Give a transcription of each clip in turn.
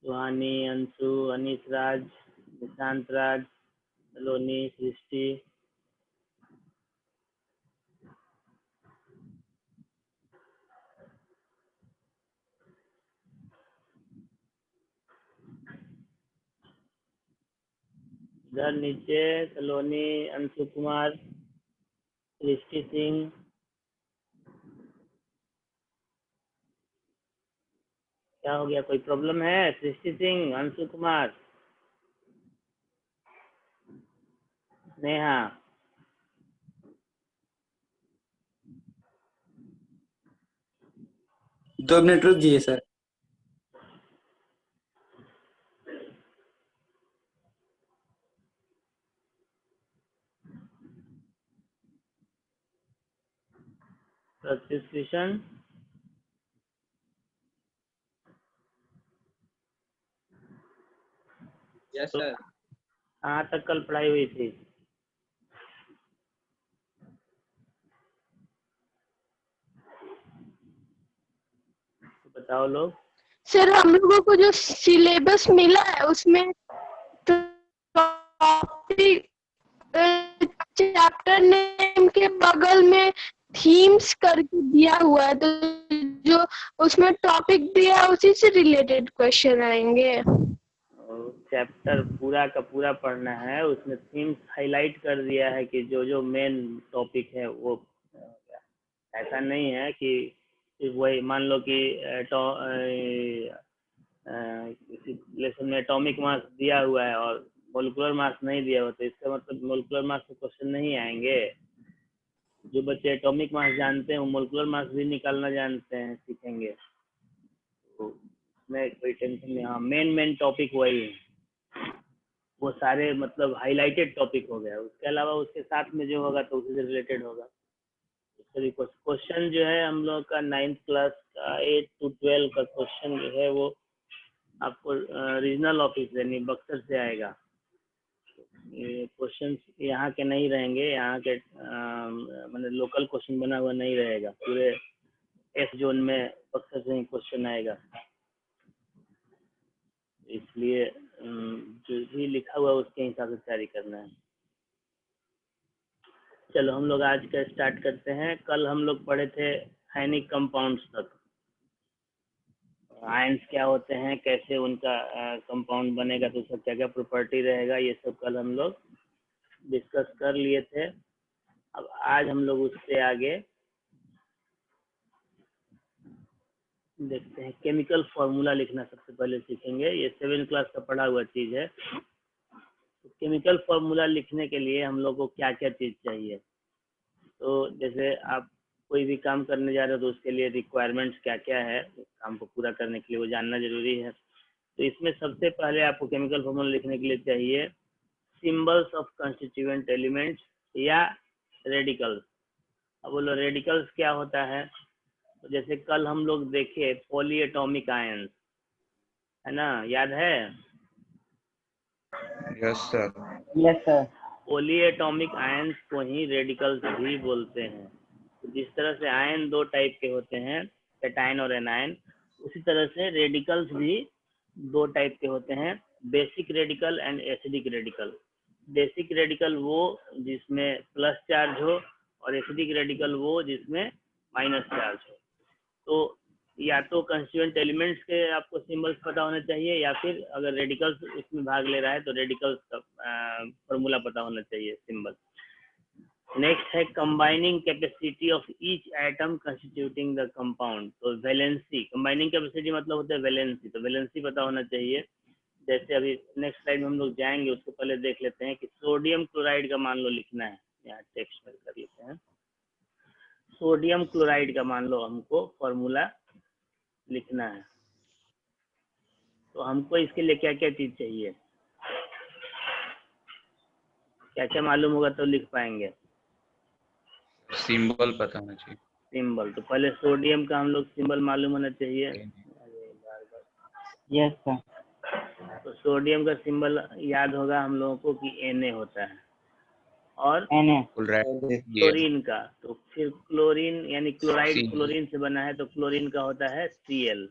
सुहानी, अंशु, अनीश राज, निशांत राज, सलोनी, सृष्टि। इधर नीचे सलोनी, अंशु कुमार, सृष्टि सिंह, क्या हो गया, कोई प्रॉब्लम है? सृष्टि सिंह, अंशु कुमार, नेहा। 2 मिनट रुक जाइए सर। Subscription yes sir. कहाँ तक कल पढ़ाई हुई थी? बताओ लोग। सर हम लोगों को जो सिलेबस मिला है उसमें टॉपिक चैप्टर नेम के बगल में थीम्स करके दिया हुआ है, तो जो उसमें टॉपिक दिया है उसी से रिलेटेड क्वेश्चन आएंगे। चैप्टर पूरा का पूरा पढ़ना है, उसमें थीम्स हाईलाइट कर दिया है कि जो जो मेन टॉपिक है वो। ऐसा नहीं है कि वही मान लो कि लेसन में एटॉमिक मास दिया हुआ है और मोलिकुलर मास नहीं दिया हुआ, तो इसका मतलब मोलिकुलर मास से क्वेश्चन नहीं आएंगे। जो बच्चे एटॉमिक मास जानते हैं वो मोलिकुलर मास भी निकालना जानते हैं, सीखेंगे, तो उसमें कोई टेंशन नहीं। हाँ, मेन टॉपिक वही है, वो सारे मतलब हाईलाइटेड टॉपिक हो गया। उसके अलावा उसके साथ में जो होगा तो उसी से रिलेटेड होगा। क्वेश्चन जो है हम लोग का 9th क्लास का 8 to 12 का क्वेश्चन जो है वो आपको रीजनल ऑफिस यानी बक्सर से आएगा। ये क्वेश्चन यहाँ के नहीं रहेंगे, यहाँ के मतलब लोकल क्वेश्चन बना हुआ नहीं रहेगा, पूरे एस जोन में बक्सर से ही क्वेश्चन आएगा। इसलिए जो भी लिखा हुआ उसके हिसाब से तैयारी करना है। चलो हम लोग आज का स्टार्ट करते हैं। कल हम लोग पढ़े थे आयनिक कंपाउंड्स तक, आयंस क्या होते हैं, कैसे उनका कंपाउंड बनेगा, तो उसका क्या क्या प्रॉपर्टी रहेगा, ये सब कल हम लोग डिस्कस कर लिए थे। अब आज हम लोग उससे आगे देखते हैं। केमिकल फॉर्मूला लिखना सबसे पहले सीखेंगे, ये 7th क्लास का पढ़ा हुआ चीज है। तो केमिकल फॉर्मूला लिखने के लिए हम लोग को क्या क्या चीज चाहिए, तो जैसे आप कोई भी काम करने जा रहे हो तो उसके लिए रिक्वायरमेंट्स क्या क्या है, उस काम को पूरा करने के लिए वो जानना जरूरी है। तो इसमें सबसे पहले आपको केमिकल फॉर्मूला लिखने के लिए चाहिए सिंबल्स ऑफ कंस्टिट्यूएंट एलिमेंट्स या रेडिकल्स। अब बोलो रेडिकल्स क्या होता है, तो जैसे कल हम लोग देखे पॉलीएटॉमिक आयंस, है ना, याद है? Yes sir. Yes sir. Polyatomic ions को ही रेडिकल्स भी बोलते हैं। तो जिस तरह से आयन 2 टाइप के होते हैं, कैटायन और एनायन, उसी तरह से रेडिकल्स भी 2 टाइप के होते हैं, basic radical and acidic radical. Basic radical वो जिसमें प्लस चार्ज हो और एसिडिक रेडिकल वो जिसमें माइनस चार्ज हो। तो या तो कंस्टिट्यूएंट एलिमेंट्स के आपको सिंबल्स पता होने चाहिए, या फिर अगर रेडिकल्स इसमें भाग ले रहा है तो रेडिकल्स का फॉर्मूला पता होना चाहिए, सिंबल। नेक्स्ट है combining capacity of each atom constituting the compound. तो वैलेंसी, कंबाइनिंग कैपेसिटी मतलब होता है वैलेंसी, तो वैलेंसी पता होना चाहिए। जैसे अभी नेक्स्ट स्लाइड में हम लोग जाएंगे, उसको पहले देख लेते हैं कि सोडियम क्लोराइड का मान लो लिखना है, यहाँ टेक्स्ट में कर लेते हैं। सोडियम क्लोराइड का मान लो हमको फॉर्मूला लिखना है, तो हमको इसके लिए क्या क्या चीज चाहिए, क्या क्या मालूम होगा तो लिख पाएंगे? सिंबल पता होना चाहिए। सिंबल, तो पहले सोडियम का हम लोग सिंबल मालूम होना चाहिए। Yes sir. तो सोडियम का सिंबल याद होगा हम लोगों को कि Na होता है, और क्लोरीन का, तो फिर क्लोरीन यानी क्लोराइड क्लोरीन से बना है, तो क्लोरीन का होता है Cl।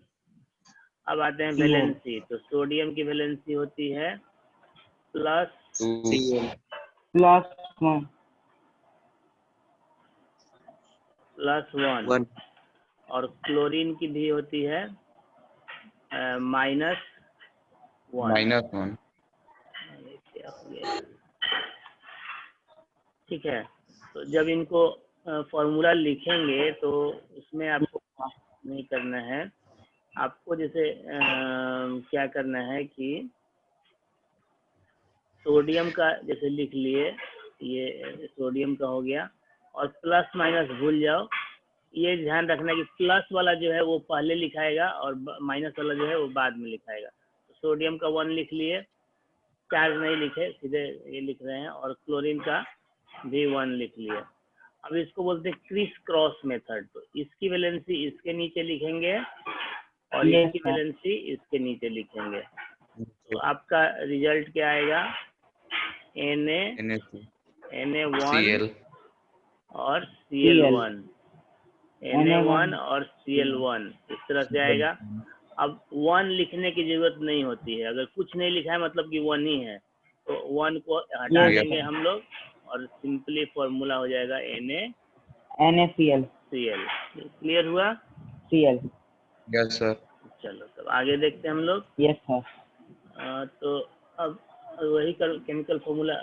अब आते हैं वैलेंसी। तो सोडियम की वैलेंसी होती है +1 और क्लोरीन की भी होती है -1। क्या हो गया? ठीक है, तो जब इनको फॉर्मूला लिखेंगे तो उसमें आपको नहीं करना है, आपको जैसे क्या करना है कि सोडियम का जैसे लिख लिए, ये सोडियम का हो गया, और प्लस माइनस भूल जाओ। ये ध्यान रखना कि प्लस वाला जो है वो पहले लिखाएगा और माइनस वाला जो है वो बाद में लिखाएगा। तो सोडियम का 1 लिख लिए, चार्ज नहीं लिखे, सीधे ये लिख रहे हैं, और क्लोरीन का भी 1 लिख लिए। अब इसको बोलते हैं क्रिस क्रॉस मेथड। तो इसकी वैलेंसी इसके नीचे लिखेंगे और इसकी वैलेंसी इसके नीचे लिखेंगे। तो आपका रिजल्ट क्या आएगा? Na1 और Cl1, Na1 और Cl1, इस तरह से आएगा। अब 1 लिखने की जरूरत नहीं होती है, अगर कुछ नहीं लिखा है मतलब कि 1 ही है, तो 1 को हटा देंगे हम लोग और सिंपली फॉर्मूला हो जाएगा NaCl। क्लियर हुआ? Cl। Yes sir. चलो तब आगे देखते हैं हम लोग। Yes sir. तो अब वही केमिकल फॉर्मूला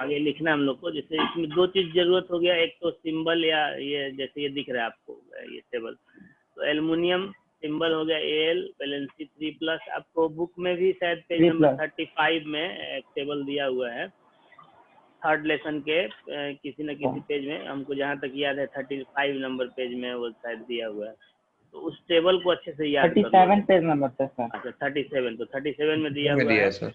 आगे लिखना हम लोग को। जैसे इसमें 2 चीज जरूरत हो गया, एक तो सिंबल, या ये जैसे ये दिख रहा है आपको ये टेबल, तो एल्युमिनियम सिंबल हो गया Al, वैलेंसी 3+। आपको बुक में भी शायद पेज नंबर 35 में एक टेबल दिया हुआ है, 3rd लेसन के किसी न किसी पेज में, हमको जहाँ तक याद है 35 नंबर पेज में वो शायद दिया हुआ है। तो उस टेबल को अच्छे से याद कर लो। 37 पेज नंबर सर। अच्छा 37, तो 37 में दिया हुआ है सर।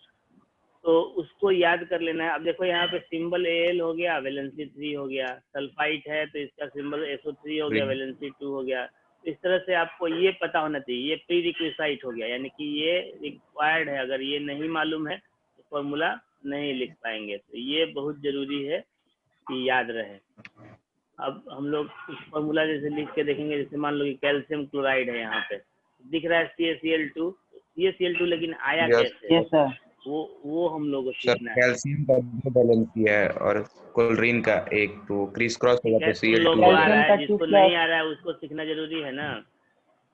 तो उसको याद कर लेना है। अब देखो यहाँ पे सिंबल Al हो गया, वैलेंसी 3 हो गया, सल्फाइड है तो इसका सिंबल SO3 हो गया, वैलेंसी 2 हो गया। इस तरह से आपको ये पता होना चाहिए, ये प्री रिक्विसाइट हो गया, यानी कि ये रिक्वायर्ड है। अगर ये नहीं मालूम है तो फॉर्मूला नहीं लिख पाएंगे, तो ये बहुत जरूरी है कि याद रहे। अब हम लोग इस फॉर्मूला जैसे लिख के देखेंगे, जैसे मान लो कि कैल्शियम क्लोराइड है, यहाँ पे दिख रहा है CaCl2, लेकिन आया कैसे? Yes sir. वो हम लोग को सीखना है। कैल्शियम का 2 वैलेंसी है और क्लोरीन का 1, तो क्रिस क्रॉस होगा तो तुम लोग को आ रहा है, जिसको 2+। नहीं आ रहा है उसको सीखना जरूरी है ना।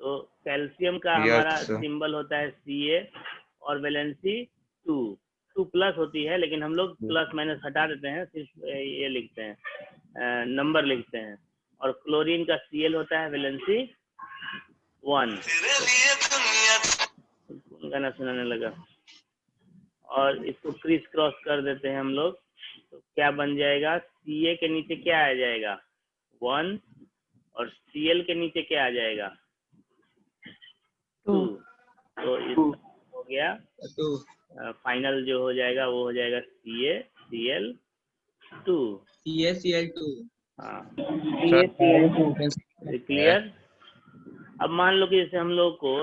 तो कैल्शियम का हमारा सिंबल होता है Ca और वैलेंसी 2+ होती है, लेकिन हम लोग प्लस माइनस हटा देते हैं, सिर्फ ये लिखते हैं, नंबर लिखते हैं। और क्लोरीन का Cl होता है वैलेंसी 1। गाना सुनाने लगा। और इसको क्रिस क्रॉस कर देते हैं हम लोग, तो क्या बन जाएगा? Ca के नीचे क्या आ जाएगा? 1, और Cl के नीचे क्या आ जाएगा? 2। तो इसका हो गया फाइनल जो हो जाएगा वो हो जाएगा CaCl2। हाँ क्लियर। अब मान लो कि जैसे हम लोग को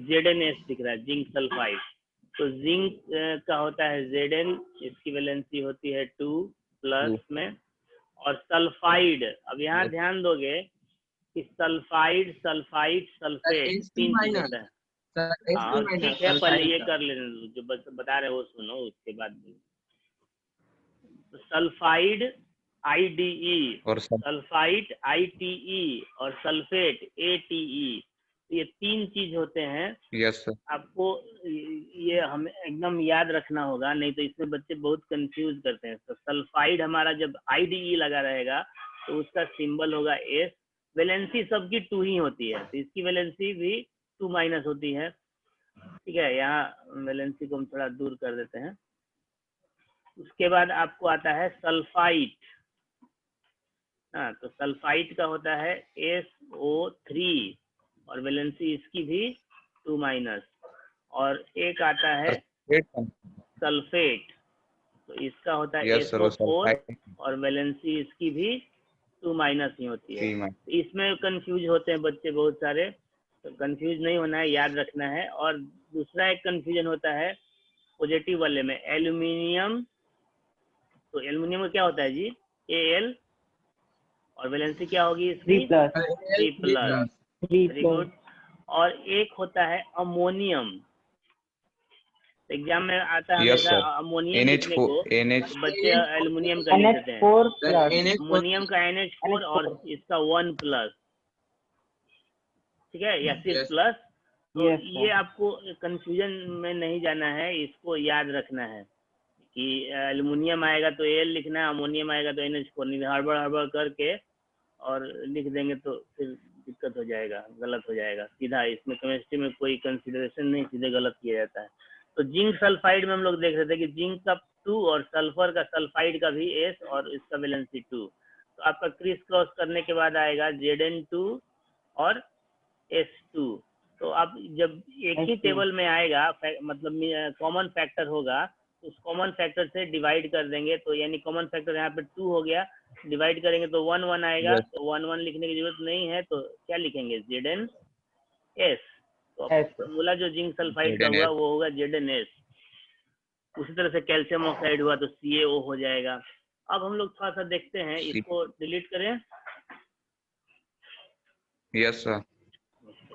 ZnS दिख रहा है, जिंक सल्फाइड, तो जिंक का होता है Zn, इसकी वैलेंसी होती है 2+ में। और सल्फाइड, अब यहाँ ध्यान दोगे कि सल्फाइड, सल्फेट 3 चीज होता है। हाँ ठीक है, पहले ये कर लेने दो, जो बता रहे वो सुनो, उसके बाद सल्फाइड IDE, सल्फाइड ITE और सल्फेट ATE, ये 3 चीज होते हैं। Yes sir. आपको ये हमें एकदम याद रखना होगा, नहीं तो इसमें बच्चे बहुत कंफ्यूज करते हैं। तो सल्फाइड हमारा जब IDE लगा रहेगा तो उसका सिंबल होगा S। वैलेंसी सबकी 2 ही होती है, तो इसकी वैलेंसी भी 2- होती है। ठीक है, यहाँ वैलेंसी को हम थोड़ा दूर कर देते हैं। उसके बाद आपको आता है सल्फाइट। हाँ, तो सल्फाइट का होता है SO3 और वैलेंसी इसकी भी 2-। और एक आता है सल्फेट, तो इसका होता है SO4 और वैलेंसी इसकी भी 2- ही होती है। इसमें कंफ्यूज होते हैं बच्चे बहुत सारे, तो कंफ्यूज नहीं होना है, याद रखना है। और दूसरा एक कंफ्यूजन होता है पॉजिटिव वाले में, एल्यूमिनियम। तो एल्यूमिनियम में क्या होता है जी? Al, और वैलेंसी क्या होगी इसकी? 3+। Very good. और एक होता है अमोनियम। एग्जाम में आता है यस हमेशा सर, अमोनियम लिखने को, NH4 तो बच्चे एल्युमिनियम का लिख देते हैं। NH4 प्लस अमोनियम का NH4 और इसका 1 प्लस, ठीक है, या सिर्फ प्लस। तो यस ये आपको कंफ्यूजन में नहीं जाना है, इसको याद रखना है कि एल्युमिनियम आएगा तो Al लिखना है, अमोनियम आएगा तो NH4, नहीं हड़बड़ हड़बड़ करके और लिख देंगे तो फिर दिक्कत हो जाएगा, गलत हो जाएगा सीधा। इसमें केमिस्ट्री में कोई कंसिडरेशन नहीं, सीधे गलत किया जाता है। तो जिंक सल्फाइड में हम लोग देख रहे थे कि जिंक का 2 और सल्फर का सल्फाइड का भी S और इसका वैलेंसी 2। तो आपका क्रिस क्रॉस करने के बाद आएगा Zn2 और S2। तो आप जब एक ही S2 टेबल में आएगा, मतलब कॉमन फैक्टर होगा, तो उस कॉमन फैक्टर से डिवाइड कर देंगे, तो यानी कॉमन फैक्टर यहाँ पे 2 हो गया, डिवाइड करेंगे तो 1 1 आएगा। यस तो 1 1 लिखने की जरूरत नहीं है, तो क्या लिखेंगे ZnS। तो S फॉर्मूला जो जिंक सल्फाइड का हुआ ZnS। वो होगा ZnS। उसी तरह से कैल्शियम ऑक्साइड हुआ तो CaO हो जाएगा। अब हम लोग थोड़ा सा देखते हैं, इसको डिलीट करें। Yes sir.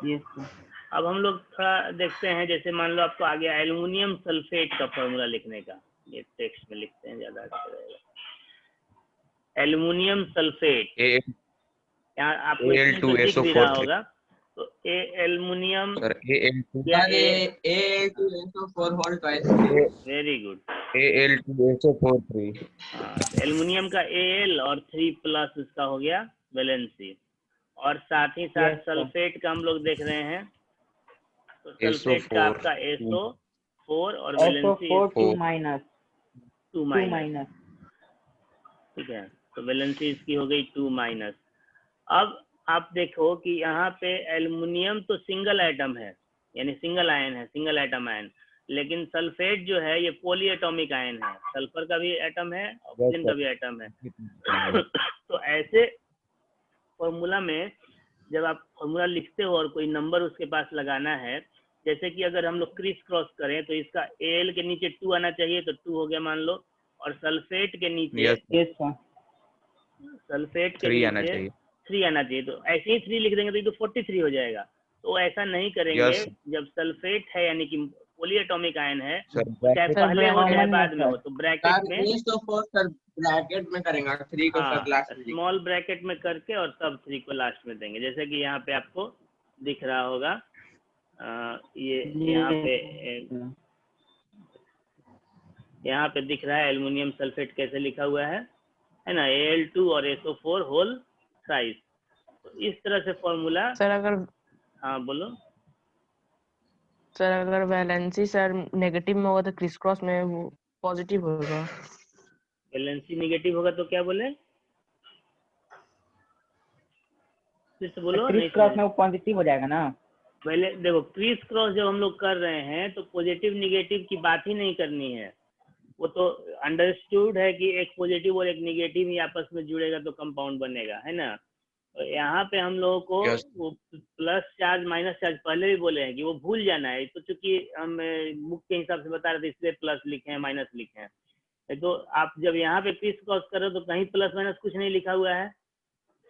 Yes sir. अब हम लोग थोड़ा देखते हैं, जैसे मान लो आपको आ गया एल्युमिनियम सल्फेट का फॉर्मूला लिखने का, ये टेक्स्ट में लिखते हैं ज्यादा अच्छा रहेगा। एल्युमिनियम सल्फेट, यहाँ आपको इसमें तो दिख भी रहा होगा। तो एल्युमिनियम सर Al2 या Al2SO4 whole twice. Very good. Al2SO43। हाँ, एल्युमिनियम का Al और 3 प्लस इसका हो गया वैलेंसी, और साथ ही साथ Yes, sir. सल्फेट का हम लोग देख रहे हैं। तो सल्फेट का SO4 आपका SO4 और valency SO4 2 4 minus 2 2 minus, minus. ठीक है। तो वैलेंसी इसकी हो गई 2 माइनस। अब आप देखो कि यहाँ पे एल्युमिनियम तो सिंगल एटम है, यानी सिंगल आयन है, सिंगल एटम आयन, लेकिन सल्फेट जो है ये पॉली एटॉमिक आयन है। सल्फर का भी एटम है, ऑक्सीजन का भी एटम है। तो ऐसे फॉर्मूला में जब आप फॉर्मूला लिखते हो और कोई नंबर उसके पास लगाना है, जैसे कि अगर हम लोग क्रिस क्रॉस करें तो इसका Al के नीचे 2 आना चाहिए, तो 2 हो गया मान लो, और सल्फेट के नीचे यस सर। सल्फेट के 3 आना नीचे चाहिए। 3 आना चाहिए। तो ऐसे ही 3 लिख देंगे तो ये तो 43 हो जाएगा। तो ऐसा नहीं करेंगे, Yes. जब सल्फेट है यानी कि पॉली एटॉमिक आयन है, सर चाहे पहले हो चाहे ब्रैकेट बाद में में हो, तो ब्रैकेट में SO4 सर ब्रैकेट में करेंगे, 3 को सर लास्ट में स्मॉल ब्रैकेट में करके और तब 3 को लास्ट में देंगे। जैसे कि यहाँ पे आपको दिख रहा होगा, ये यहाँ पे दिख रहा है एल्युमिनियम सल्फेट कैसे लिखा हुआ है ना, Al2 और SO4 होल थ्राइस। तो इस तरह से फॉर्मूला। सर अगर हाँ बोलो। सर अगर वैलेंसी सर नेगेटिव में होगा तो क्रिस क्रॉस में वो पॉजिटिव होगा। वैलेंसी नेगेटिव होगा तो क्या बोले, फिर से बोलो। क्रिस क्रॉस में वो पॉजिटिव हो जाएगा ना। पहले देखो, क्रिस क्रॉस जब हम लोग कर रहे हैं तो पॉजिटिव निगेटिव की बात ही नहीं करनी है। वो तो अंडरस्टूड है कि एक पॉजिटिव और एक निगेटिव ही आपस में जुड़ेगा तो कंपाउंड बनेगा, है ना। तो यहाँ पे हम लोगों को Yes. वो प्लस चार्ज माइनस चार्ज पहले भी बोले हैं कि वो भूल जाना है। तो चूंकि हम बुक के हिसाब से बता रहे थे इसलिए प्लस लिखे हैं, माइनस लिखे हैं। तो आप जब यहाँ पे क्रिस क्रॉस करो तो कहीं प्लस माइनस कुछ नहीं लिखा हुआ है,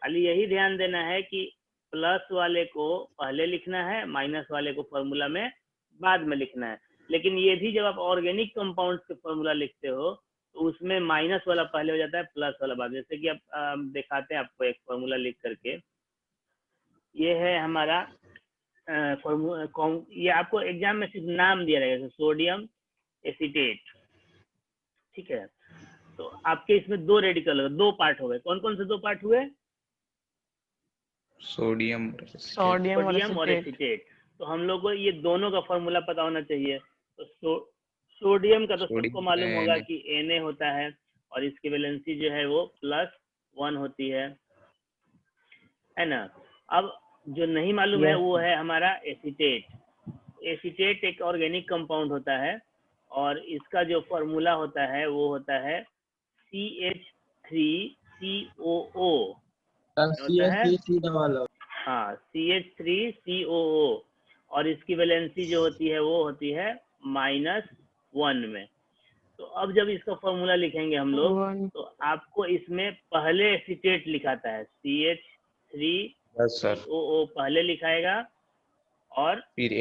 खाली यही ध्यान देना है कि प्लस वाले को पहले लिखना है, माइनस वाले को फॉर्मूला में बाद में लिखना है। लेकिन ये भी जब आप ऑर्गेनिक कंपाउंड्स के फॉर्मूला लिखते हो तो उसमें माइनस वाला पहले हो जाता है, प्लस वाला बाद। जैसे कि आप दिखाते हैं आपको एक फॉर्मूला लिख करके। ये है हमारा ये आपको एग्जाम में सिर्फ नाम दिया रहेगा, सोडियम एसीटेट, ठीक है। तो आपके इसमें 2 रेडिकल, 2 पार्ट हो गए। कौन कौन से 2 पार्ट हुए? सोडियम और एसीटेट। तो हम लोग को ये दोनों का फॉर्मूला पता होना चाहिए। तो सोडियम का तो सबको मालूम होगा कि Na होता है, और इसकी वैलेंसी जो है वो +1 होती है ना। अब जो नहीं मालूम है वो है हमारा एसीटेट। एसीटेट एक ऑर्गेनिक कंपाउंड होता है, और इसका जो फॉर्मूला होता है वो होता है CH3COO। हाँ, CH3COO, और इसकी वैलेंसी जो होती है वो होती है -1 में। तो अब जब इसका फॉर्मूला लिखेंगे हम लोग तो आपको इसमें पहले एसीटेट लिखाता है, CH3COO पहले लिखाएगा, और फिर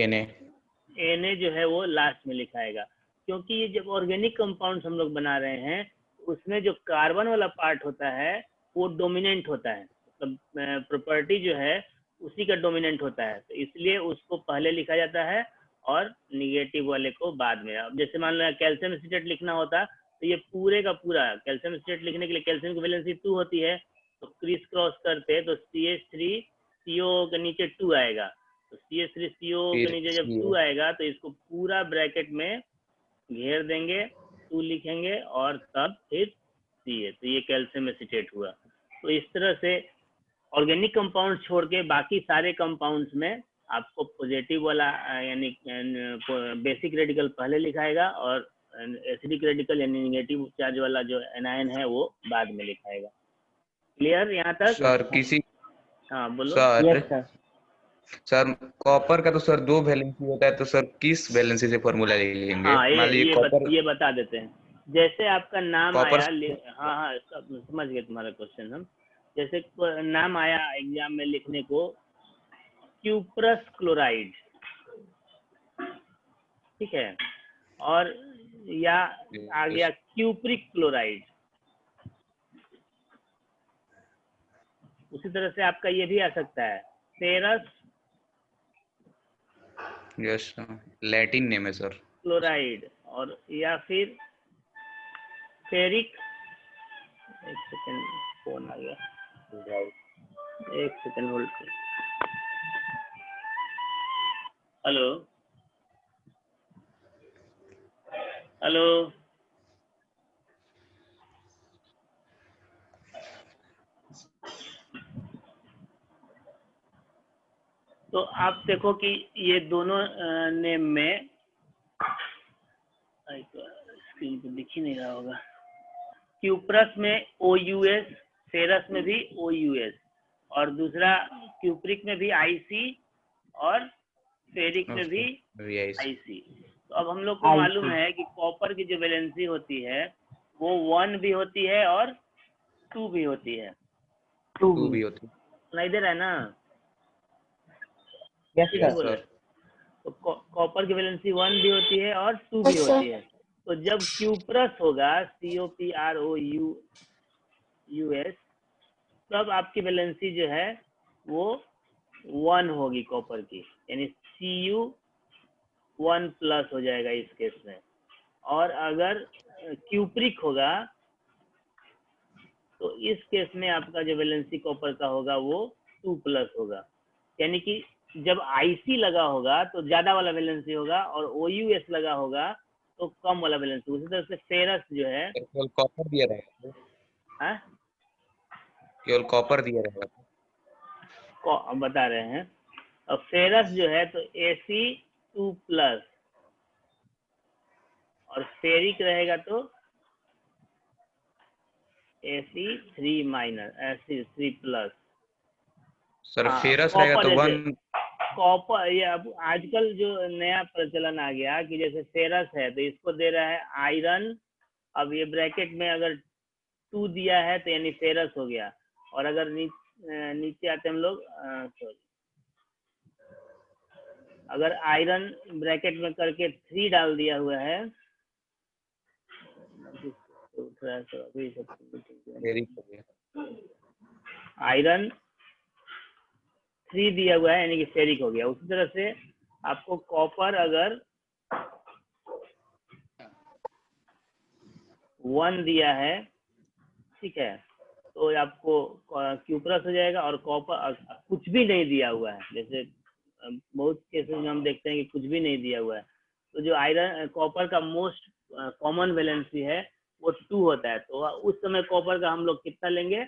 Na जो है वो लास्ट में लिखाएगा, क्योंकि ये जब ऑर्गेनिक कंपाउंड्स हम लोग बना रहे हैं उसमें जो कार्बन वाला पार्ट होता है वो डोमिनेंट होता है, मतलब प्रॉपर्टी जो है उसी का डोमिनेंट होता है, तो इसलिए उसको पहले लिखा जाता है और निगेटिव वाले को बाद में। अब जैसे मान लो कैल्शियम एसिटेट लिखना होता तो ये पूरे का पूरा कैल्शियम एसिटेट लिखने के लिए कैल्शियम की वैलेंसी 2 होती है, तो क्रिस क्रॉस करते तो CH3CO के नीचे 2 आएगा, तो CH3CO के नीचे जब 2 आएगा तो इसको पूरा ब्रैकेट में घेर देंगे, 2 लिखेंगे और तब फिर CH, तो ये कैल्शियम एसिटेट हुआ। तो इस तरह से ऑर्गेनिक कंपाउंड छोड़ के बाकी सारे कंपाउंड्स में आपको पॉजिटिव वाला यानी बेसिक रेडिकल पहले लिखाएगा और एसिडिक रेडिकल यानी नेगेटिव चार्ज वाला जो एनायन है वो बाद में लिखाएगा। क्लियर यहाँ तक? सर किसी हाँ बोलो। Yes sir. सर कॉपर का तो सर 2 वैलेंसी होता है, तो सर किस वैलेंसी से फॉर्मूला लिखेंगे? हाँ मान लीजिए कॉपर ये बता देते हैं। जैसे आपका नाम कॉपर आया, हाँ समझ गए तुम्हारा क्वेश्चन हम। जैसे नाम आया एग्जाम में लिखने को क्यूप्रस क्लोराइड, ठीक है, और या आ गया क्यूप्रिक क्लोराइड, उसी तरह से आपका ये भी आ सकता है फेरस यस लैटिन नेम है सर क्लोराइड, और या फिर फेरिक, एक सेकंड फोन आ गया, एक सेकंड होल्ड कर। हेलो हेलो, तो आप देखो कि ये दोनों नेम में स्क्रीन पे दिख ही नहीं रहा होगा, क्यूप्रस में OUS, फेरस में भी OUS, और दूसरा क्यूप्रिक में भी IC और फेरिक में भी IC। तो अब हम लोग को मालूम है कि कॉपर की जो वैलेंसी होती है वो 1 भी होती है और 2 भी होती है। 2 भी होती है, सुनाई दे रहा है ना? यस ठीक बोले? सर। तो कॉपर की वैलेंसी 1 भी होती है और 2 भी होती है। तो जब क्यूप्रस होगा COPROUS, तब आपकी वैलेंसी जो है वो 1 होगी कॉपर की, यानी Cu1+ हो जाएगा इस केस में। और अगर क्यूप्रिक होगा तो इस केस में आपका जो वैलेंसी कॉपर का होगा वो 2+ होगा, यानी कि जब IC लगा होगा तो ज्यादा वाला वैलेंसी होगा और OUS लगा होगा तो कम वाला वैलेंसी। उसी तरह से फेरस जो है केवल कॉपर दिया रहेगा, हाँ केवल कॉपर दिया रहेगा, हम बता रहे हैं। और फेरस जो है तो Ag2+ और फेरिक रहेगा तो Ag3-, Ag3+। सर हाँ, फेरस रहेगा तो 1 कॉपर, ये अब आजकल जो नया प्रचलन आ गया कि जैसे फेरस है तो इसको दे रहा है आयरन, अब ये ब्रैकेट में अगर 2 दिया है तो यानी फेरस हो गया, और अगर नीचे आते हम लोग सॉरी, अगर आयरन ब्रैकेट में करके 3 डाल दिया हुआ है आयरन 3 दिया हुआ है यानी कि फेरिक हो गया। उसी तरह से आपको कॉपर अगर 1 दिया है, ठीक है, तो आपको क्यूप्रस हो जाएगा। और कॉपर कुछ भी नहीं दिया हुआ है, जैसे बहुत केसेस में हम देखते हैं कि कुछ भी नहीं दिया हुआ है, तो जो आयरन कॉपर का मोस्ट कॉमन वैलेंसी है वो 2 होता है, तो उस समय कॉपर का हम लोग कितना लेंगे?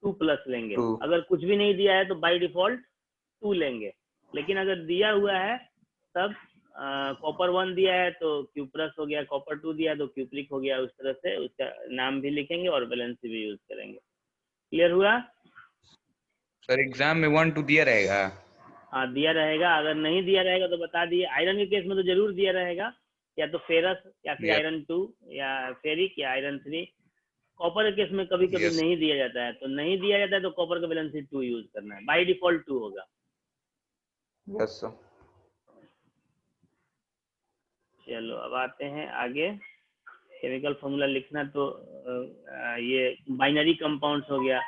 2+ लेंगे। 2 अगर कुछ भी नहीं दिया है तो बाय डिफॉल्ट 2 लेंगे, लेकिन अगर दिया हुआ है तब कॉपर 1 दिया है तो क्यूप्रस हो गया, कॉपर 2 दिया है तो क्यूप्रिक हो गया। उस तरह से उसका नाम भी लिखेंगे और वैलेंसी भी यूज करेंगे। क्लियर हुआ? सर एग्जाम में 1 2 दिया रहेगा? हाँ दिया रहेगा, अगर नहीं दिया रहेगा तो बता दिए। आयरन के केस में तो जरूर दिया रहेगा, या तो फेरस या फिर आयरन 2 या फेरिक या आयरन 3। कॉपर के केस में कभी कभी नहीं दिया जाता है, तो नहीं दिया जाता है तो कॉपर का वैलेंसी 2 यूज करना है, बाय डिफॉल्ट 2 होगा। Yes sir. चलो अब आते हैं आगे। केमिकल फॉर्मूला लिखना तो ये बाइनरी कंपाउंड्स हो गया,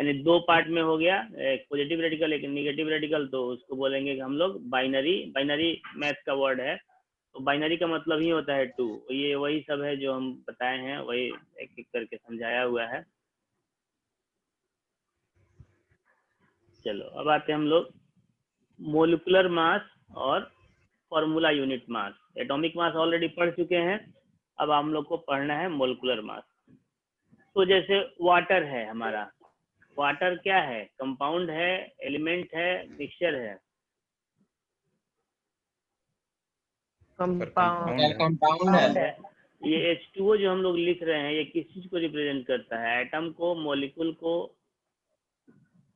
यानी दो पार्ट में हो गया, एक पॉजिटिव रेडिकल एक नेगेटिव रेडिकल, तो उसको बोलेंगे कि हम लोग बाइनरी। बाइनरी मैथ का वर्ड है, तो बाइनरी का मतलब ही होता है 2। ये वही सब है जो हम बताए हैं, वही एक एक करके समझाया हुआ है। चलो अब आते हैं हम लोग मोलिकुलर मास और formula unit mass. Atomic mass already पढ़ चुके हैं, अब हम लोग को पढ़ना है मोलिकुलर मास। तो जैसे वाटर है हमारा, वाटर क्या है? कंपाउंड है, एलिमेंट है, मिक्सचर है? कंपाउंड कंपाउंड है। ये H2O जो हम लोग लिख रहे हैं, ये किस चीज को रिप्रेजेंट करता है? एटम को, मॉलिक्यूल को?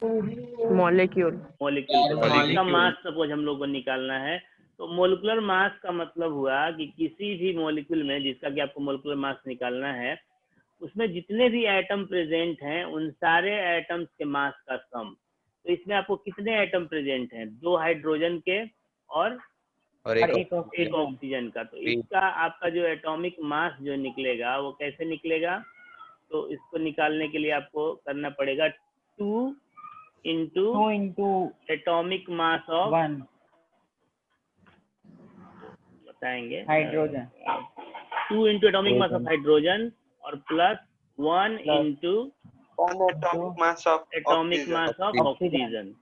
मॉलिक्यूल मॉलिक्यूल को। तो इसका Molecule। मास सपोज हम लोग को निकालना है, तो मोलिकुलर मास का मतलब हुआ कि किसी भी मॉलिक्यूल में जिसका कि आपको मोलिकुलर मास निकालना है, उसमें जितने भी एटम प्रेजेंट हैं उन सारे एटम्स के मास का सम। तो इसमें आपको कितने एटम प्रेजेंट हैं? 2 हाइड्रोजन के और एक एक ऑक्सीजन का। तो इसका आपका जो एटॉमिक मास जो निकलेगा वो कैसे निकलेगा? तो इसको निकालने के लिए आपको करना पड़ेगा 2 इंटू एटॉमिक मास ऑफ, 1 बताएंगे, hydrogen 2 into atomic mass of hydrogen और plus 1 into atomic mass of atomic oxygen. Mass of oxygen.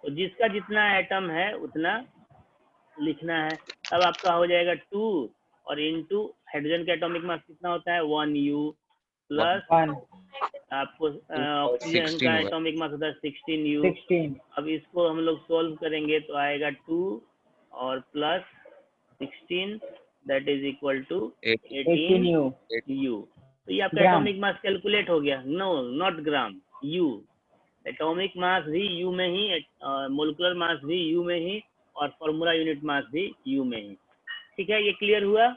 तो जिसका जितना एटम है उतना लिखना है। तब आपका हो जाएगा 2 और इंटू हाइड्रोजन का एटॉमिक मास कितना होता है? 1U प्लस 1 आपको ऑक्सीजन 16 का हुआ। एटॉमिक मास होता है 16U। 16 अब इसको हम लोग सोल्व करेंगे तो आएगा 2 और plus 16 that is equal to 18U। तो ये आपका ग्राम। एटॉमिक मास कैलकुलेट हो गया। No, not gram, U। Atomic mass भी U में ही, मोलिकुलर मास भी U में ही, और फॉर्मूला यूनिट मास भी U में ही। ठीक है, ये क्लियर हुआ?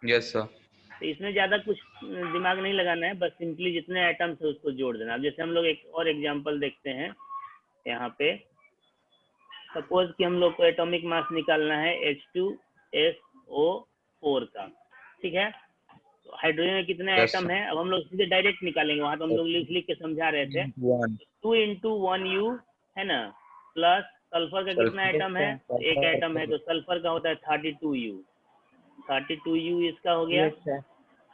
Yes sir. तो इसमें ज्यादा कुछ दिमाग नहीं लगाना है, बस सिंपली जितने आइटम्स है उसको जोड़ देना। अब जैसे हम लोग एक और एग्जांपल देखते हैं यहाँ पे। सपोज कि हम लोग को एटॉमिक मास निकालना है H2SO4 का, ठीक है। तो हाइड्रोजन में कितने Yes, आइटम है? अब हम लोग सीधे डायरेक्ट निकालेंगे, वहां तो हम लोग लिख लिख के समझा रहे थे। 2 इंटू 1U है ना, प्लस सल्फर का कितना आइटम है? एक आइटम है, तो सल्फर का होता है 32U। 32U इसका हो गया। यस सर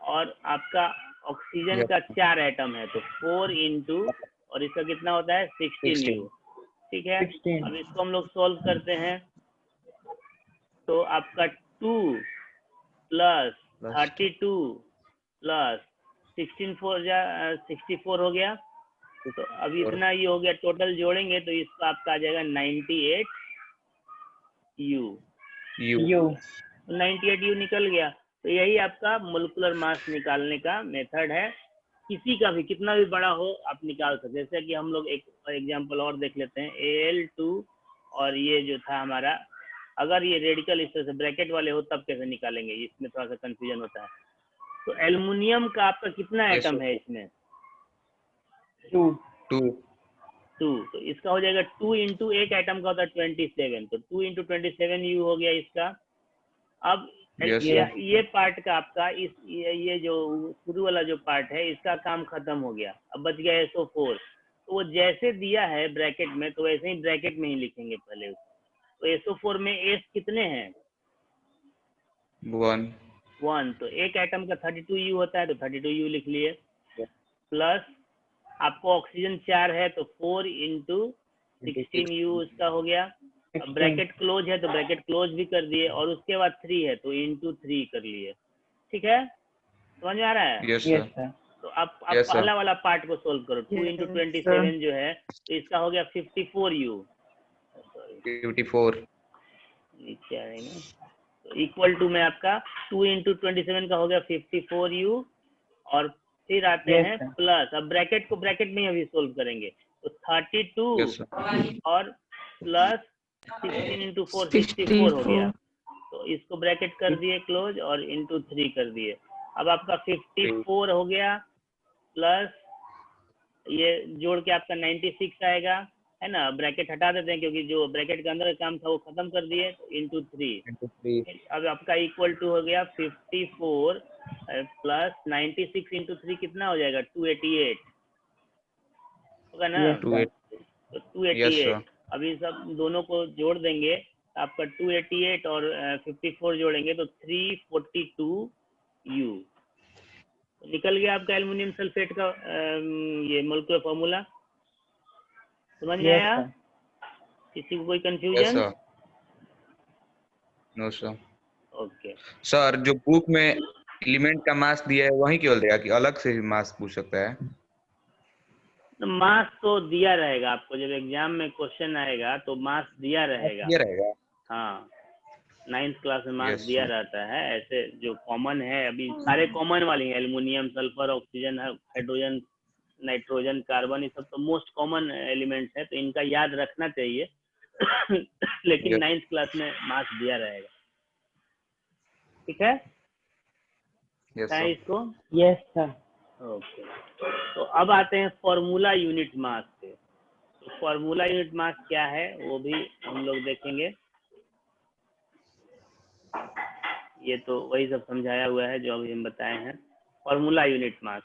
और आपका ऑक्सीजन का 4 आइटम है, तो 4 इंटू, और इसका कितना होता है? 16U। ठीक है, 16 अब इसको हम लोग सोल्व करते हैं, तो आपका 2 प्लस 32 प्लस 64 हो गया। तो अब इतना ये हो गया, टोटल जोड़ेंगे तो इसका आपका आ जाएगा 98U। 98U निकल गया। तो यही आपका मोलिकुलर मास निकालने का मेथड है। किसी का भी कितना भी बड़ा हो आप निकाल सकते हैं। जैसे कि हम लोग एक एग्जांपल और देख लेते हैं, Al2, और ये जो था हमारा, अगर ये रेडिकल इस तरह से ब्रैकेट वाले हो तब कैसे निकालेंगे, इसमें थोड़ा सा कंफ्यूजन होता है। तो एल्युमिनियम का आपका कितना आइटम है इसमें? 2 तो इसका हो जाएगा 2 इंटू एक आइटम का होता है 27, तो 2 इंटू 27U हो गया इसका। अब Yes, ये पार्ट का आपका ये जो शुरू वाला जो पार्ट है इसका काम खत्म हो गया। अब बच गया SO4। तो वो जैसे दिया है ब्रैकेट में, तो वैसे ही ब्रैकेट में ही लिखेंगे पहले उसको। तो SO4 में S कितने हैं? 1। तो एक आइटम का 32U होता है, तो 32U लिख लिए। प्लस आपको ऑक्सीजन 4 है, तो 4 इंटू 16U उसका हो गया। अब ब्रैकेट क्लोज है तो ब्रैकेट क्लोज भी कर दिए, और उसके बाद 3 है तो इंटू 3 कर लिए। ठीक है, समझ में आ रहा है? Yes yes sir. सर तो आप Yes, sir. पहला वाला पार्ट को सोल्व करो। 2 इंटू 27 जो है, तो इसका हो गया 54U। सॉरी 54 नीचे आएगा, तो इक्वल टू में आपका 2 इंटू 27 का हो गया 54U। और फिर आते Yes, हैं sir. प्लस, अब ब्रैकेट को ब्रैकेट में ही अभी सोल्व करेंगे, तो 32 यस सर। और प्लस 16 इंटू 4 64 हो गया। तो इसको ब्रैकेट कर दिए क्लोज और इंटू 3 कर दिए। अब आपका 54 हो गया, प्लस ये जोड़ के आपका 96 आएगा, है ना, ब्रैकेट हटा देते हैं क्योंकि जो ब्रैकेट के अंदर का काम था वो खत्म कर दिए, इंटू 3। into 3 अब आपका इक्वल टू हो गया 54 प्लस 96 इंटू 3 कितना हो जाएगा, 288 होगा ना। Yes, to sir. 8 तो yes 288 sir अभी सब दोनों को जोड़ देंगे, आपका 288 और 54 जोड़ेंगे तो 342 U निकल गया आपका एल्युमिनियम सल्फेट का ये मोलेक्युलर फॉर्मूला। समझ में Yes, आया? sir. किसी को कोई yes confusion? sir no sir okay. Sir जो बुक में एलिमेंट का मास दिया है वही केवल देगा कि अलग से भी मास पूछ सकता है? तो मास तो दिया रहेगा आपको, जब एग्जाम में क्वेश्चन आएगा तो मास दिया रहेगा। ये रहेगा हाँ, 9th क्लास में मास yes दिया sir रहता है। ऐसे जो कॉमन है अभी सारे कॉमन वाली हैं, aluminium, sulphur, oxygen, hydrogen, nitrogen, carbon, ये सब तो मोस्ट कॉमन एलिमेंट्स है, तो इनका याद रखना चाहिए। लेकिन yes 9th क्लास में मास दिया रहेगा। ठीक है, yes है sir इसको? Yes, sir. ओके। तो अब आते हैं फॉर्मूला यूनिट मास पे। तो फॉर्मूला यूनिट मास क्या है वो भी हम लोग देखेंगे। ये तो वही सब समझाया हुआ है जो अभी हम बताए हैं, फॉर्मूला यूनिट मास।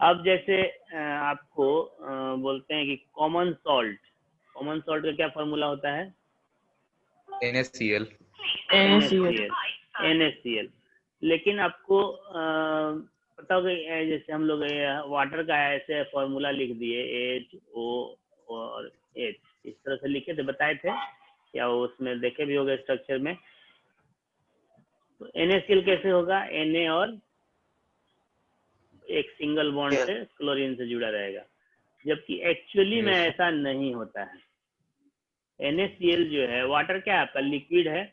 अब जैसे आपको बोलते हैं कि कॉमन सॉल्ट का क्या फॉर्मूला होता है? NaCl NaCl। लेकिन आपको पता होगा जैसे हम लोग वाटर का ऐसे फॉर्मूला लिख दिए HO और H, इस तरह से लिखे थे, बताए थे या उसमें देखे भी होगा स्ट्रक्चर में। तो NaCl कैसे होगा? Na और एक सिंगल बॉन्ड से क्लोरीन से जुड़ा रहेगा, जबकि एक्चुअली में yes ऐसा नहीं होता है। NaCl जो है, वाटर क्या है आपका, लिक्विड है,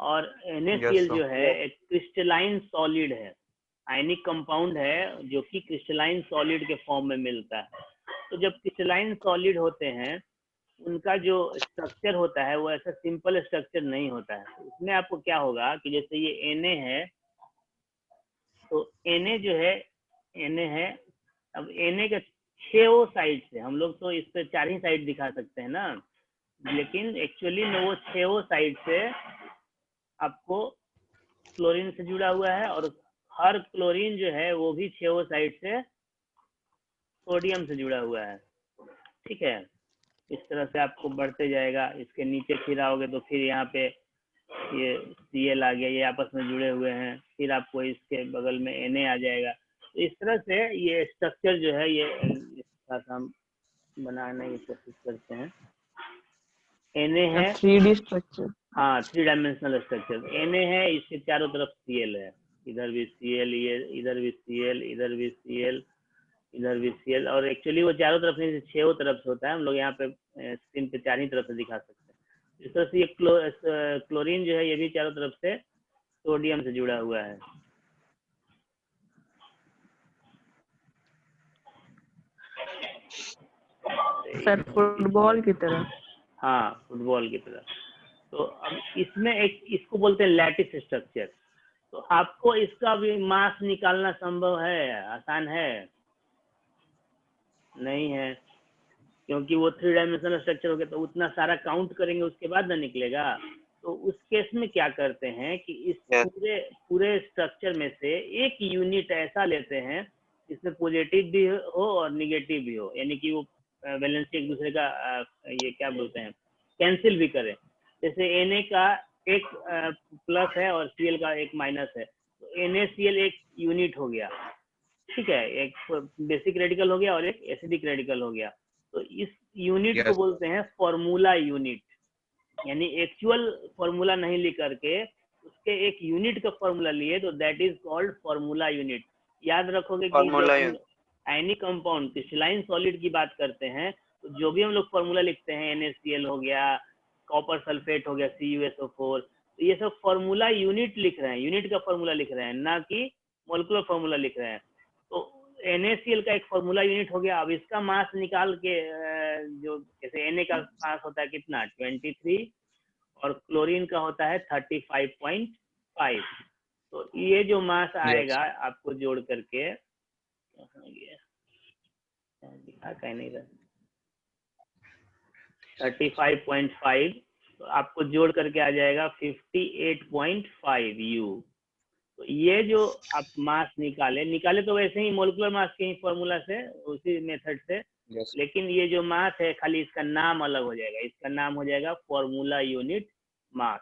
और yes NaCl sir जो है एक क्रिस्टलाइन सॉलिड है, आयनिक कंपाउंड है जो कि क्रिस्टलाइन सॉलिड के फॉर्म में मिलता है। तो जब क्रिस्टलाइन सॉलिड होते हैं उनका जो स्ट्रक्चर होता है वो ऐसा सिंपल स्ट्रक्चर नहीं होता है। उसमें आपको क्या होगा कि जैसे ये Na है, तो Na जो है, Na है, अब Na के 6 साइड से, हम लोग तो इस पे 4 ही साइड दिखा सकते हैं ना, लेकिन एक्चुअली में वो 6 साइड से आपको क्लोरीन से जुड़ा हुआ है, और हर क्लोरीन जो है वो भी 6 साइड से सोडियम से जुड़ा हुआ है। ठीक है, इस तरह से आपको बढ़ते जाएगा। इसके नीचे फिर आओगे तो फिर यहाँ पे ये Cl आ गया, ये आपस में जुड़े हुए हैं, फिर आपको इसके बगल में Na आ जाएगा। तो इस तरह से ये स्ट्रक्चर जो है ये इसका हम बनाने की कोशिश करते हैं। Na है, 3D स्ट्रक्चर। हाँ, 3 डायमेंशनल स्ट्रक्चर। Na है, इसके चारों तरफ Cl है, इधर भी Cl, ये इधर भी Cl, इधर भी Cl, इधर भी Cl, और एक्चुअली वो चारों तरफ नहीं, 6 तरफ से होता है। हम लोग यहाँ पे स्क्रीन पे 4 ही तरफ से दिखा सकते हैं। इस तरह से ये क्लोरीन जो है ये भी चारों तरफ से सोडियम से जुड़ा हुआ है। सर फुटबॉल की तरह। हाँ, फुटबॉल की तरह। तो अब इसमें एक, इसको बोलते हैं लैटिस स्ट्रक्चर। तो आपको इसका भी मास निकालना संभव है, आसान है? नहीं है, क्योंकि वो 3 डायमेंशनल स्ट्रक्चर हो गया, तो उतना सारा काउंट करेंगे उसके बाद ना निकलेगा। तो उस केस में क्या करते हैं कि इस पूरे स्ट्रक्चर में से एक यूनिट ऐसा लेते हैं जिसमें पॉजिटिव भी हो और निगेटिव भी हो, यानी कि वो वैलेंसी एक दूसरे का ये क्या बोलते हैं, कैंसिल भी करें। जैसे Na का एक प्लस है और Cl का एक माइनस है, तो NaCl एक यूनिट हो गया। ठीक है, एक बेसिक रेडिकल हो गया और एक एसिडिक रेडिकल हो गया। तो इस यूनिट को yes बोलते हैं फॉर्मूला यूनिट, यानी एक्चुअल फॉर्मूला नहीं लिख करके उसके एक यूनिट का फॉर्मूला लिए, तो that is called formula unit. याद रखोगे कि जब हम आयनिक कंपाउंड क्रिस्टलाइन सॉलिड की बात करते हैं तो जो भी हम लोग फॉर्मूला लिखते हैं, NaCl हो गया, कॉपर सल्फेट हो गया, CuSO4, तो ये सब फॉर्मूला यूनिट लिख रहे हैं, यूनिट का फॉर्मूला लिख रहे हैं, ना कि मोलेकुलर फॉर्मूला लिख रहे हैं। तो NaCl का एक फॉर्मूला यूनिट हो गया। अब इसका मास निकाल के जो जैसे Na का मास होता है कितना, 23, और क्लोरीन का होता है 35.5। तो ये जो मास आएगा आपको जोड़ करके, दिखा कहीं नहीं रहा, 35.5, तो आपको जोड़ करके आ जाएगा 58.5 U। तो ये जो आप मास निकाले तो वैसे ही मोलिकुलर मास के ही फॉर्मूला से, उसी मेथड से, यस लेकिन ये जो मास है खाली इसका नाम अलग हो जाएगा, इसका नाम हो जाएगा फॉर्मूला यूनिट मास।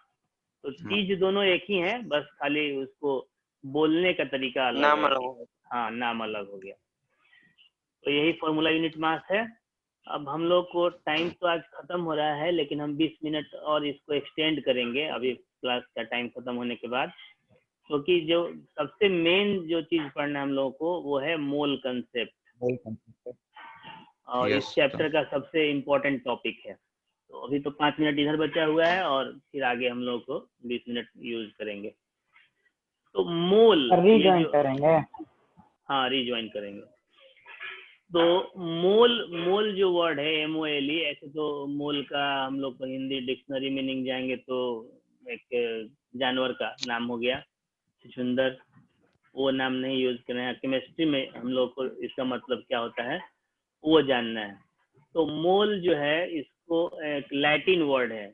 तो चीज दोनों एक ही है, बस खाली उसको बोलने का तरीका अलग नाम है। अलग हो गया। हाँ, नाम अलग हो गया। तो यही फॉर्मूला यूनिट मास है। अब हम लोग को टाइम तो आज खत्म हो रहा है, लेकिन हम 20 मिनट और इसको एक्सटेंड करेंगे अभी क्लास का टाइम खत्म होने के बाद, क्योंकि जो सबसे मेन जो चीज पढ़ना है हम लोगों को वो है मोल कंसेप्ट, और इस Yes, चैप्टर का सबसे इम्पोर्टेंट टॉपिक है। तो अभी तो 5 मिनट इधर बचा हुआ है और फिर आगे हम लोग को 20 मिनट यूज करेंगे। तो मोल रीजॉइन करेंगे। हाँ, रिज्वाइन करेंगे। तो मोल जो वर्ड है MOLE, ऐसे तो मोल का हम लोग को हिंदी डिक्शनरी मीनिंग जाएंगे तो एक जानवर का नाम हो गया छुछुंदर, वो नाम नहीं यूज कर रहे हैं। केमिस्ट्री में हम लोग को इसका मतलब क्या होता है वो जानना है। तो मोल जो है इसको एक लैटिन वर्ड है,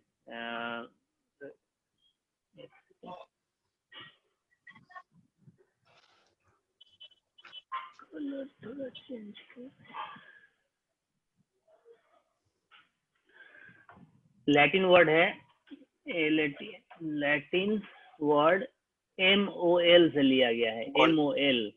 थोड़ा चेंज कर, लैटिन वर्ड है, लैटिन वर्ड MOL से लिया गया है। MOL,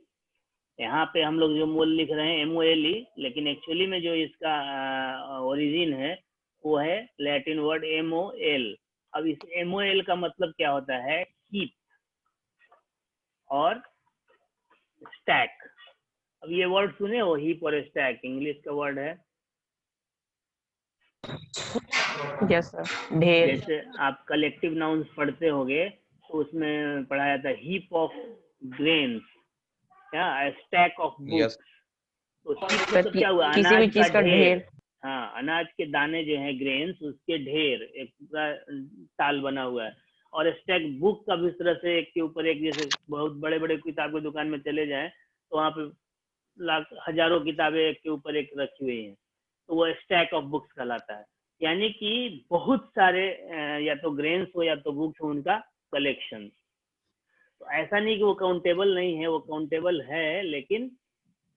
यहाँ पे हम लोग जो मोल लिख रहे हैं MOLE, लेकिन एक्चुअली में जो इसका ओरिजिन है वो है लैटिन वर्ड MOL। अब इस MOL का मतलब क्या होता है, हीप और स्टैक। अब ये वर्ड सुने हो, हीप और स्टैक, इंग्लिश का वर्ड है। यस सर, ढेर। जैसे आप कलेक्टिव नाउन्स पढ़ते होगे तो उसमें पढ़ा जाता है हीप ऑफ ग्रेन्स या स्टैक ऑफ बुक्स। यस तो हीप मतलब क्या हुआ, किसी भी अनाज चीज का ढेर। हाँ, अनाज के दाने जो है ग्रेन्स, उसके ढेर, एक पूरा ताल बना हुआ है। और स्टैक बुक का भी इस तरह से एक के ऊपर एक, जैसे बहुत बड़े बड़े किताब की दुकान में चले जाएं तो वहाँ पे लाख हजारों किताबें एक के ऊपर एक रखी हुई हैं, तो वो स्टैक ऑफ बुक्स कहलाता है। यानी कि बहुत सारे या तो ग्रेन्स हो या तो बुक्स हो, उनका कलेक्शन। तो ऐसा नहीं कि वो काउंटेबल नहीं है, वो काउंटेबल है, लेकिन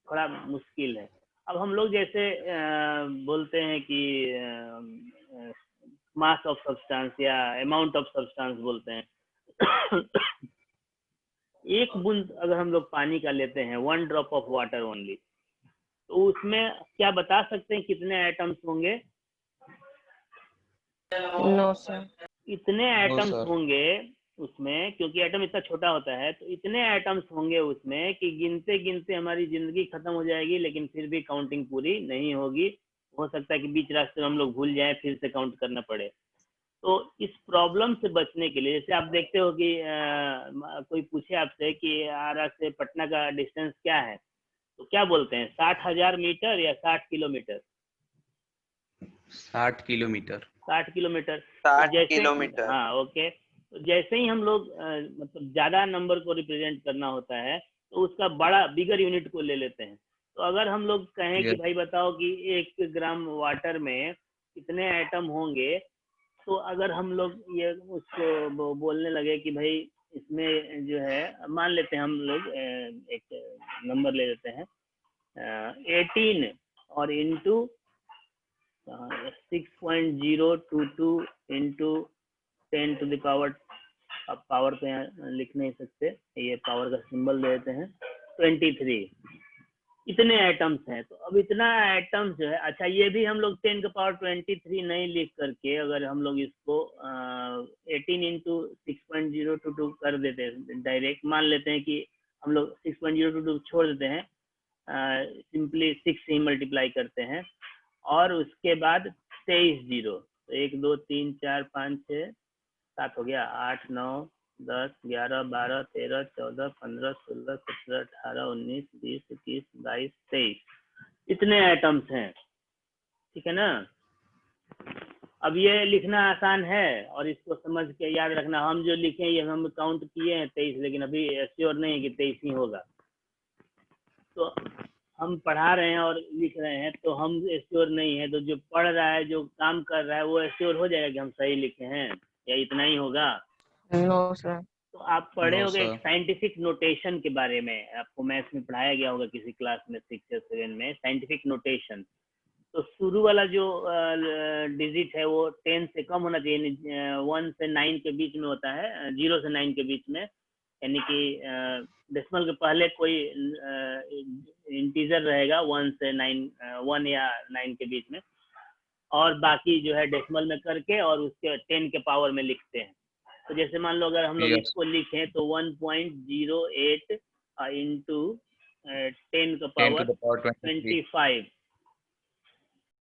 थोड़ा मुश्किल है। अब हम लोग जैसे बोलते हैं कि मास ऑफ सब्सटेंस या अमाउंट ऑफ सब्सटेंस बोलते हैं। एक बूंद अगर हम लोग पानी का लेते हैं, 1 ड्रॉप ऑफ वाटर ओनली, तो उसमें क्या बता सकते हैं कितने एटम्स होंगे? No sir. इतने एटम्स सर। होंगे उसमें, क्योंकि एटम इतना छोटा होता है, तो इतने एटम्स होंगे उसमें कि गिनते गिनते हमारी जिंदगी खत्म हो जाएगी, लेकिन फिर भी काउंटिंग पूरी नहीं होगी। हो सकता है कि बीच रास्ते में हम लोग भूल जाएं, फिर से काउंट करना पड़े। तो इस प्रॉब्लम से बचने के लिए, जैसे आप देखते हो कि कोई पूछे आपसे कि आरा से पटना का डिस्टेंस क्या है, तो क्या बोलते हैं, 60,000 मीटर या 60 किलोमीटर? 60 किलोमीटर। 60 किलोमीटर। 60 किलोमीटर। हाँ, ओके। तो जैसे ही हम लोग मतलब ज्यादा नंबर को रिप्रेजेंट करना होता है तो उसका बड़ा बिगर यूनिट को ले लेते हैं। तो अगर हम लोग कहें कि भाई बताओ कि 1 ग्राम वाटर में कितने एटम होंगे, तो अगर हम लोग ये उसको बोलने लगे कि भाई इसमें जो है, मान लेते हैं हम लोग एक नंबर ले लेते हैं 18 और into 6.022 into 10 to the power, अब पावर पे यहाँ लिख नहीं सकते, ये पावर का सिंबल दे देते हैं, 23। इतने एटम्स हैं। तो अब इतना एटम्स जो है, अच्छा ये भी हम लोग 10 का पावर 23 नहीं लिख करके, अगर हम लोग इसको 18 इंटू 6.022 कर देते हैं डायरेक्ट, मान लेते हैं कि हम लोग 6.022 छोड़ देते हैं, सिंपली 6 से ही मल्टीप्लाई करते हैं, और उसके बाद 23 जीरो, तो 1 2 3 4 5 6 7 हो गया, 8 9 10 11 12 13 14 15 16 17 18 19 20 21 22 23, इतने एटम्स हैं। ठीक है ना? अब ये लिखना आसान है और इसको समझ के याद रखना। हम जो लिखे ये हम काउंट किए हैं 23, लेकिन अभी श्योर नहीं है कि 23 ही होगा। तो हम पढ़ा रहे हैं और लिख रहे हैं तो हम एश्योर नहीं है, तो जो पढ़ रहा है, जो काम कर रहा है, वो एश्योर हो जाएगा कि हम सही लिखे हैं, या इतना ही होगा? No sir. तो आप पढ़े No, होंगे एक sir. साइंटिफिक नोटेशन के बारे में, आपको मैथ्स में पढ़ाया गया होगा किसी क्लास में 6 या 7 में, साइंटिफिक नोटेशन। तो शुरू वाला जो डिजिट है वो 10 से कम होना चाहिए, 1 से 9 के बीच में होता है, 0 से 9 के बीच में, यानी कि डेसिमल के पहले कोई इंटीजर रहेगा 1 से 9, 1 या 9 के बीच में, और बाकी जो है डेसिमल में करके और उसके 10 के पावर में लिखते हैं। तो जैसे मान लो अगर हम लोग Yes. इसको लिखें तो 1.08 इंटू 10 का 10 to पावर the power 25. 25